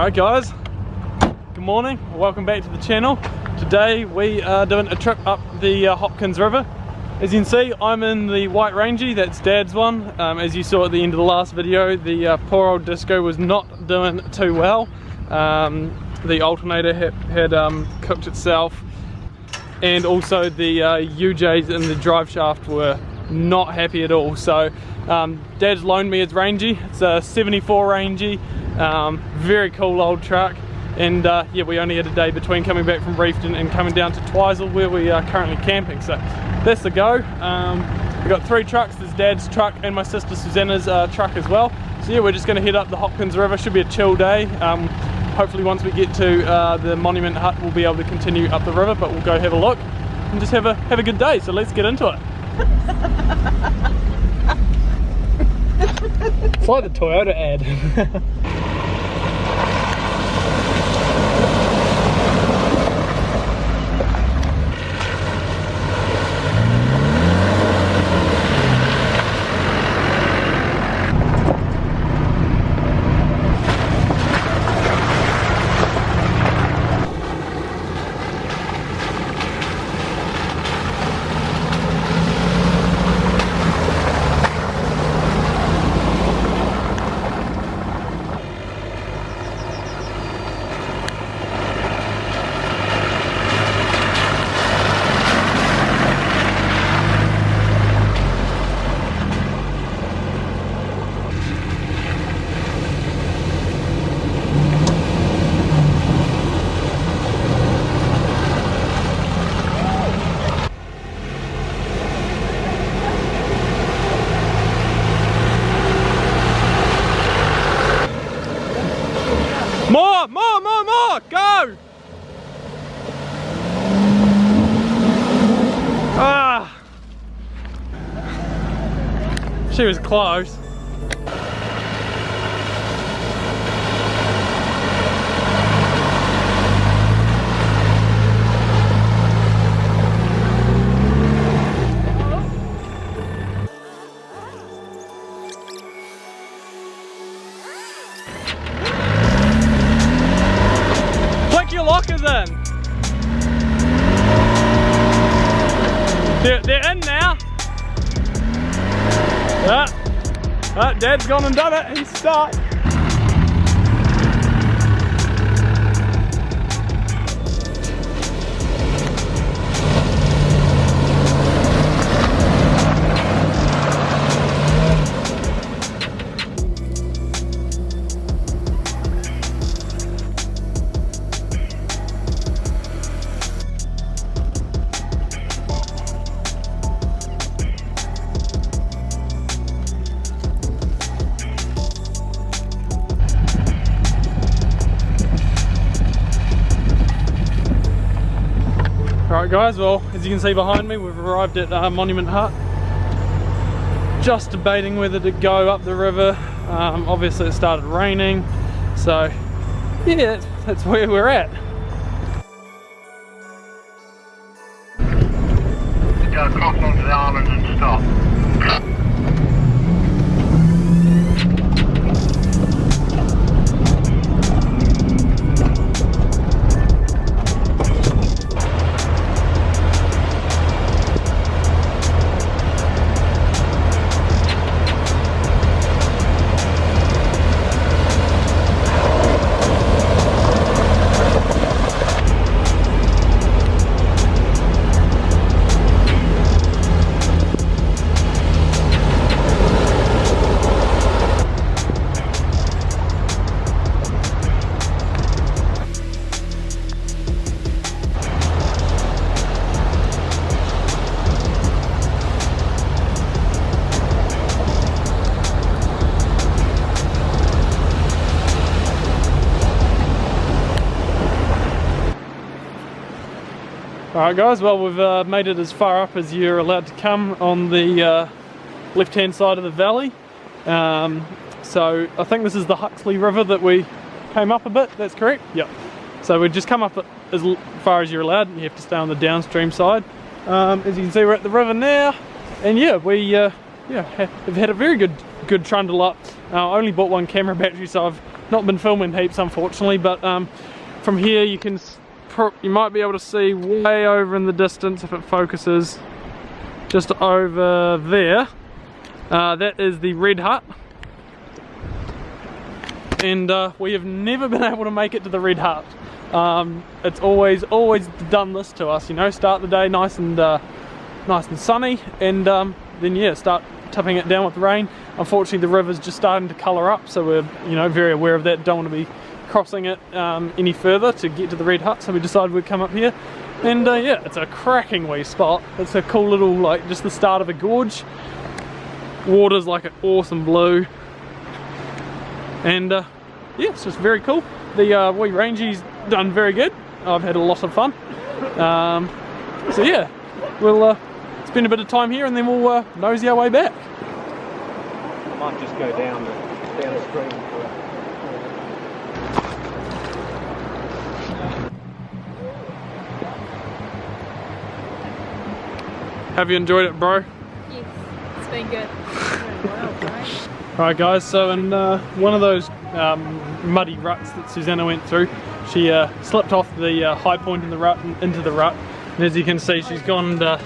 Alright guys, good morning, welcome back to the channel. Today we are doing a trip up the Hopkins River. As you can see, I'm in the white Rangy, that's Dad's one. As you saw at the end of the last video, the poor old disco was not doing too well. The alternator had cooked itself, and also the UJs in the drive shaft were not happy at all. So Dad's loaned me his Rangy. It's a 74 Rangy, very cool old truck. And yeah, we only had a day between coming back from Reefton and coming down to Twizel, where we are currently camping. So that's the go. We've got 3 trucks. There's Dad's truck and my sister Susanna's truck as well. So yeah, we're just going to head up the Hopkins River. Should be a chill day. Hopefully once we get to the Monument Hut, we'll be able to continue up the river, but we'll go have a look and just have a good day. So let's get into it. It's like the Toyota ad. More, go! Ah! She was close. Lockers in. They're in now. Yeah. Dad's gone and done it. He's stuck. Alright guys, well as you can see behind me, we've arrived at Monument Hut. Just debating whether to go up the river. Obviously it started raining, so yeah, that's where we're at. Go across onto the island and stop. Alright guys, well we've made it as far up as you're allowed to come on the left hand side of the valley. So I think this is the Huxley River that we came up a bit, that's correct? Yep. So we've just come up as far as you're allowed, and you have to stay on the downstream side. As you can see, we're at the river now, and yeah, we have had a very good trundle up. I only bought one camera battery, so I've not been filming heaps unfortunately, but from here you can you might be able to see way over in the distance if it focuses, just over there. That is the red hut, and we have never been able to make it to the red hut. It's always done this to us, you know, start the day nice and sunny, and then yeah, start tipping it down with rain. Unfortunately the river's just starting to colour up, so we're, you know, very aware of that, don't want to be crossing it any further to get to the red hut, so we decided we'd come up here. And yeah, it's a cracking wee spot. It's a cool little, like, just the start of a gorge. Water's like an awesome blue, and yeah, it's just very cool. The wee rangie's done very good. I've had a lot of fun. So yeah, we'll spend a bit of time here and then we'll nosy our way back. I might just go downstream. Have you enjoyed it, bro? Yes, it's been good. Alright guys, so in one of those muddy ruts that Susanna went through, she slipped off the high point in the rut and into the rut, and as you can see she's gone and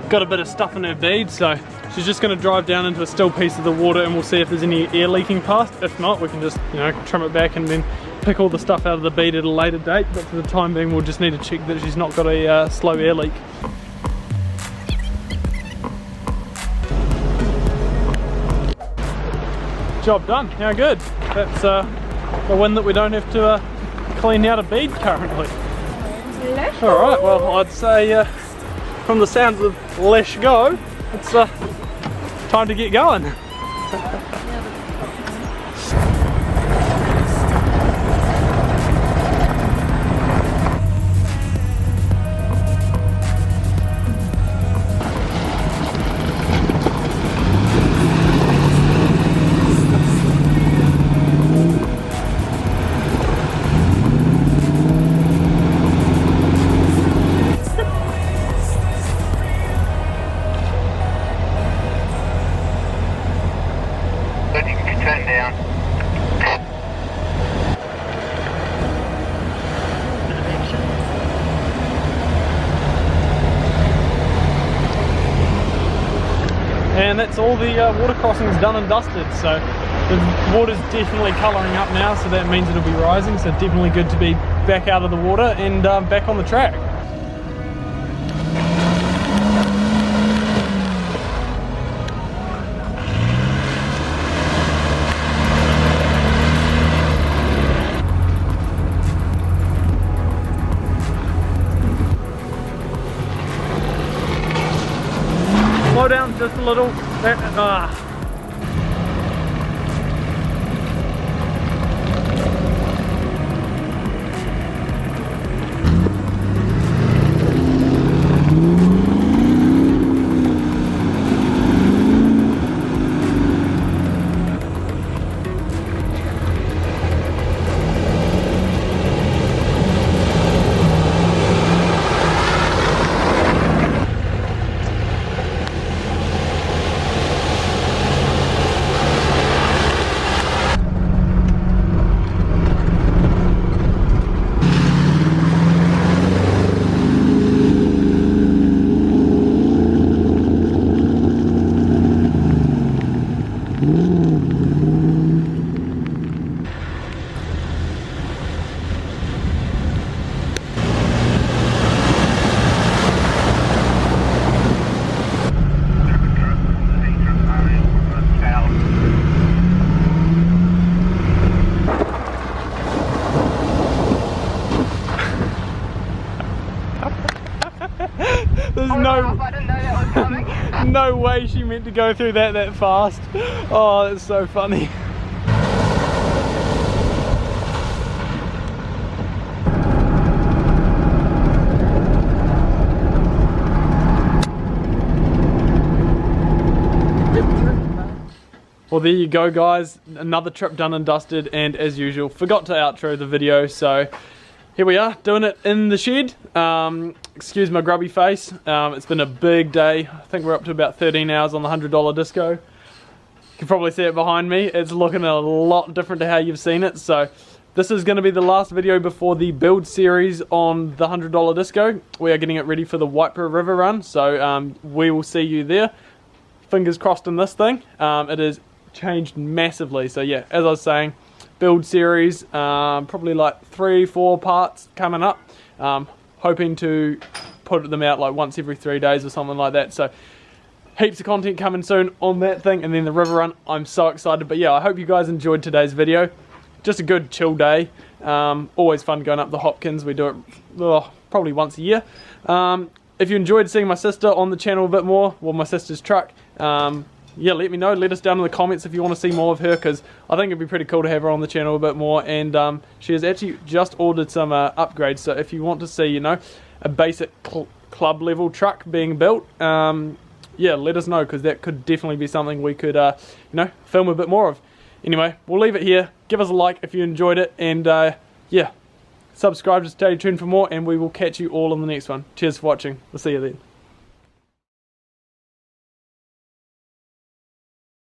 got a bit of stuff in her bead, so she's just going to drive down into a still piece of the water and we'll see if there's any air leaking past. If not, we can just, you know, trim it back and then pick all the stuff out of the bead at a later date, but for the time being we'll just need to check that she's not got a slow air leak. Job done. How good. That's a win that we don't have to clean out a bead currently. Alright, well I'd say from the sounds of Let's Go, it's time to get going. And that's all the water crossings done and dusted, so the water's definitely colouring up now, so that means it'll be rising, so definitely good to be back out of the water and back on the track. Slow down just a little. There's no way she meant to go through that fast. Oh, that's so funny. Well, there you go guys, another trip done and dusted, and as usual forgot to outro the video, so here we are doing it in the shed. Excuse my grubby face. It's been a big day. I think we're up to about 13 hours on the $100 disco. You can probably see it behind me. It's looking a lot different to how you've seen it. So this is going to be the last video before the build series on the $100 disco. We are getting it ready for the Whiteper River run, so we will see you there. Fingers crossed in this thing. It has changed massively. So yeah, as I was saying, build series, probably like 3-4 parts coming up. Hoping to put them out like once every 3 days or something like that. So heaps of content coming soon on that thing, and then the river run. I'm so excited. But yeah, I hope you guys enjoyed today's video. Just a good chill day. Always fun going up the Hopkins. We do it probably once a year. If you enjoyed seeing my sister on the channel a bit more, well, my sister's truck, yeah, let me know. Let us down in the comments if you want to see more of her, because I think it'd be pretty cool to have her on the channel a bit more. And she has actually just ordered some upgrades. So if you want to see, you know, a basic club level truck being built, yeah, let us know, because that could definitely be something we could, you know, film a bit more of. Anyway, we'll leave it here. Give us a like if you enjoyed it, and yeah, subscribe to stay tuned for more, and we will catch you all on the next one. Cheers for watching. We'll see you then.